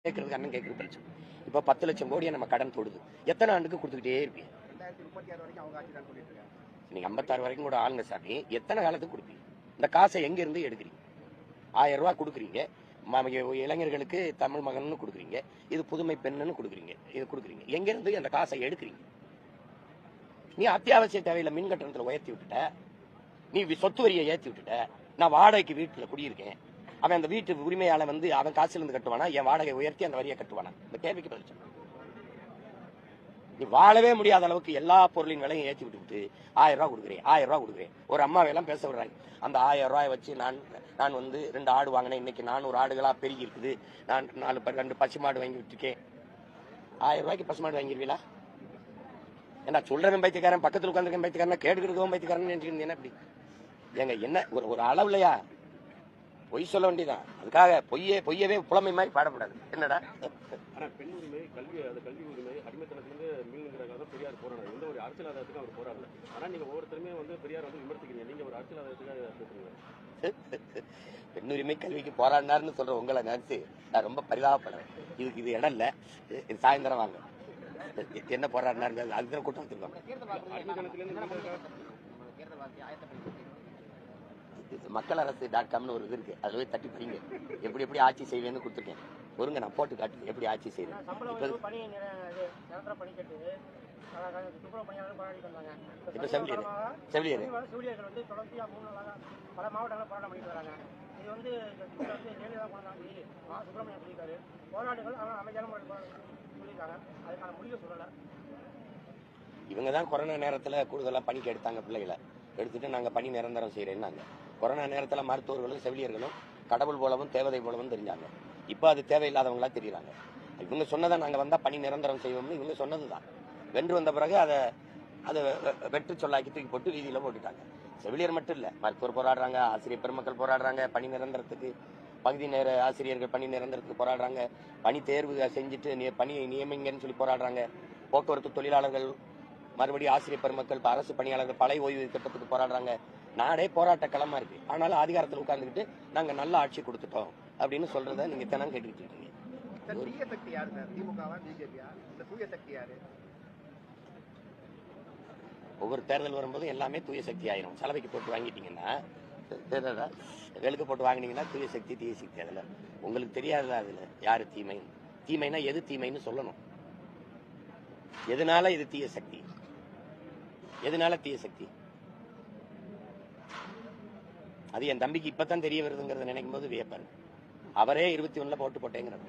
கேட்கறதுக்கு அண்ணன் கேட்கறது பிரச்சனை. இப்போ 10 லட்சம் கோடியை நம்ம கடன் தொடுது. எத்தனை ஆண்டுக்கு கொடுத்துக்கிட்டே இருப்பீங்க? 2036 வரைக்கும் அவங்க ஆட்சி தான் சொல்லிட்டு இருக்காங்க. நீங்க 56 வரைக்கும் கூட ஆளுங்க சாமி. எத்தனை காலத்துக்கு கொடுப்பீங்க? இந்த காசை எங்க இருந்து எடுக்கிறீங்க? 1000 ரூபாய் கொடுக்குறீங்க. இளைஞர்களுக்கு தமிழ் மகன் கொடுக்குறீங்க. இது புதுமை பெண்ணுன்னு கொடுக்குறீங்க. இது கொடுக்குறீங்க. எங்க இருந்து அந்த காசை எடுக்கிறீங்க? நீ அத்தியாவசிய தேவையில்லை மின் கட்டணத்துல உயர்த்தி விட்டுட்ட. நீ சொத்து வரியை ஏற்றி விட்டுட்ட. நான் வாடகைக்கு வீட்டுல குடியிருக்கேன். அவன் அந்த வீட்டு உரிமையால அவன் காசுல இருந்து கட்டுவானா, என் வாடகை உயர்த்தி அந்த வரியை கட்டுவானா? இந்த கேள்விக்கு பதில் சொல்லு. நீ வாழவே முடியாத அளவுக்கு எல்லா பொருளின் விலையும் ஏற்றி விட்டு 1000 ரூபாய் கொடுக்குறேன், 1000 ரூபாய் கொடுக்குறேன். ஒரு அம்மாவையெல்லாம் பேச விடுறாங்க. அந்த 1000 ரூபாய் வச்சு நான் 2 ஆடு வாங்கினேன். இன்னைக்கு 400 ஆடுகளா பெருகி இருக்குது. நான் 2 பசுமாடு வாங்கி விட்டுருக்கேன். 1000 ரூபாய்க்கு பசுமாடு வாங்கிருவீங்களா? ஏன்னா சொல்றவன் பைத்தியக்காரன், பக்கத்தில் உட்காந்துருக்கேன் பைத்தியக்காரன், கேட்டுக்கிறதும் பைத்தியக்காரன் நினைச்சுக்கிறீங்க. எப்படி ஏங்க என்ன ஒரு அளவுலையா பொய் சொல்ல வேண்டியதான். அதுக்காக பொய்யவே புலமை மாதிரி பாடப்படாது. என்னடா பெண் உரிமை, கல்வி உரிமை, அடிமைத்தனத்திலிருந்து மீளுங்கிறதுக்காக பெரியார் போராடுறாரு. எந்த ஒரு அரசியல் ஆதாயத்துக்கு அவர் போராடல. ஆனா நீங்க ஒவ்வொருத்தருமே பெரியார் விமர்சிக்கிறீங்க. நீங்க ஒரு அரசியல் ஆதாயத்துக்காக பேசுறீங்க. பெண் உரிமை கல்விக்கு போராடினார்னு சொல்ற உங்களை நினைச்சு நான் ரொம்ப பரிதாபப்படுறேன். இதுக்கு இது இடம் இல்ல. இது சாயந்தரம் வாங்க. என்ன போராடினாரு அதுதான் கூட்டம் வச்சிருக்கோம். மக்கள் அரசு .comனு ஒரு இது இருக்கு. அதுல போய் தட்டி படிங்க. எப்படி ஆட்சி செய்வேன்னு கொடுத்துருக்கேன். ஒருங்க நான் போட்டு காட்டு எப்படி ஆட்சி செய்வேன். இப்ப செவிலியர் பல மாவட்டங்களில் போராட்டம் பண்ணிட்டு வராங்க. இது ஜெயலலிதா சுப்பிரமணியம் சொல்லியிருக்காரு. போராட்டங்கள் ஆனால் அமைதியான சொல்லியிருக்காங்க. அதுக்கான முடிவை சொல்லலை. இவங்க தான் கொரோனா நேரத்தில் கூடுதலாக பணிக்கு எடுத்தாங்க. பிள்ளைகளை எடுத்துட்டு நாங்கள் பணி நிரந்தரம் செய்யறேன்னாங்க. கொரோனா நேரத்தில் மருத்துவர்களும் செவிலியர்களும் கடவுள் போலவும் தேவதை போலவும் தெரிஞ்சாங்க. இப்போ அது தேவையில்லாதவங்களா தெரியுறாங்க. இவங்க சொன்னதை நாங்கள் வந்தால் பணி நிரந்தரம் செய்வோம்னு இவங்க சொன்னதுதான். வென்று வந்த பிறகு அதை வெற்றி சொல்லாக்கி தூக்கி போட்டு வீதியில் போட்டுட்டாங்க. செவிலியர் மட்டும் இல்லை, மருத்துவர் போராடுறாங்க, ஆசிரியர் பெருமக்கள் போராடுறாங்க, பணி நிரந்தரத்துக்கு பகுதி நேர ஆசிரியர்கள் பணி நிரந்தரத்துக்கு போராடுறாங்க, பணி தேர்வு செஞ்சுட்டு பணியை நியமிங்கன்னு சொல்லி போராடுறாங்க. போக்குவரத்து தொழிலாளர்கள் மறுபடியும் ஆசிரியர் பெருமக்கள் அரசு பணியாளர்கள் பழைய ஓய்வு திட்டத்துக்கு போராடுறாங்க. நாடே போராட்ட களமா இருக்கு. ஆனாலும் அதிகாரத்தில் உட்கார்ந்துக்கிட்டு நாங்க நல்ல ஆட்சி கொடுத்துட்டோம் அப்படின்னு சொல்றத நீங்க தினம் கேட்டுக்கிட்டு இருக்கீங்க. ஒவ்வொரு தேர்தல் வரும்போது எல்லாமே தூய சக்தி ஆயிரும். சலவைக்கு போட்டு வாங்கிட்டீங்கன்னா வெளுக்கு போட்டு வாங்கினீங்கன்னா தூய சக்தி தீய சக்தி. அதுல உங்களுக்கு தெரியாதா அதுல யாரு தீமை? தீமைனா எது தீமைன்னு சொல்லணும். எதனால இது தீய சக்தி? எதனால தீய சக்தி? அது என் தம்பிக்கு இப்பதான் தெரிய வருதுங்கிறத நினைக்கும் போது வியப்பாரு. அவரே 21 போட்டு போட்டேங்கிறார்.